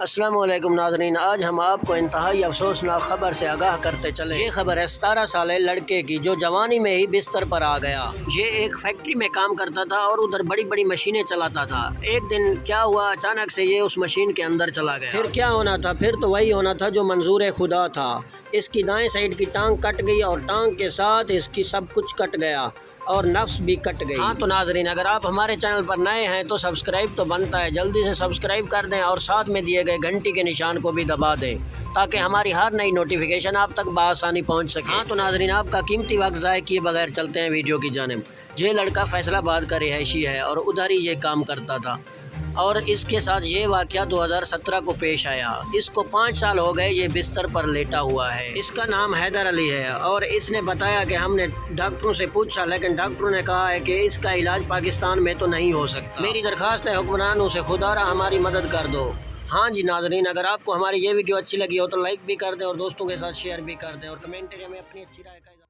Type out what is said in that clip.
السلام علیکم ناظرین، آج ہم آپ کو انتہائی افسوسناک خبر سے آگاہ کرتے چلے۔ یہ خبر ہے 17 سالے لڑکے کی جو جوانی میں ہی بستر پر آ گیا۔ یہ ایک فیکٹری میں کام کرتا تھا اور ادھر بڑی بڑی مشینیں چلاتا تھا۔ ایک دن کیا ہوا، اچانک سے یہ اس مشین کے اندر چلا گیا۔ پھر کیا ہونا تھا؟ پھر تو وہی ہونا تھا جو منظور خدا تھا۔ اس کی دائیں سائیڈ کی ٹانگ کٹ گئی اور ٹانگ کے ساتھ اس کی سب کچھ کٹ گیا اور نفس بھی کٹ گئی۔ ہاں تو ناظرین، اگر آپ ہمارے چینل پر نئے ہیں تو سبسکرائب تو بنتا ہے، جلدی سے سبسکرائب کر دیں اور ساتھ میں دیے گئے گھنٹی کے نشان کو بھی دبا دیں تاکہ ہماری ہر نئی نوٹیفیکیشن آپ تک بآسانی پہنچ سکے۔ ہاں تو ناظرین، آپ کا قیمتی وقت ضائع کیے بغیر چلتے ہیں ویڈیو کی جانب۔ یہ لڑکا فیصل آباد کا رہائشی ہے اور ادھر ہی یہ کام کرتا تھا اور اس کے ساتھ یہ واقعہ 2017 کو پیش آیا۔ اس کو 5 سال ہو گئے یہ بستر پر لیٹا ہوا ہے۔ اس کا نام حیدر علی ہے اور اس نے بتایا کہ ہم نے ڈاکٹروں سے پوچھا لیکن ڈاکٹروں نے کہا ہے کہ اس کا علاج پاکستان میں تو نہیں ہو سکتا۔ میری درخواست ہے حکمرانوں سے، خدا را ہماری مدد کر دو۔ ہاں جی ناظرین، اگر آپ کو ہماری یہ ویڈیو اچھی لگی ہو تو لائک بھی کر دیں اور دوستوں کے ساتھ شیئر بھی کر دیں اور کمنٹ میں اپنی اچھی رائے کا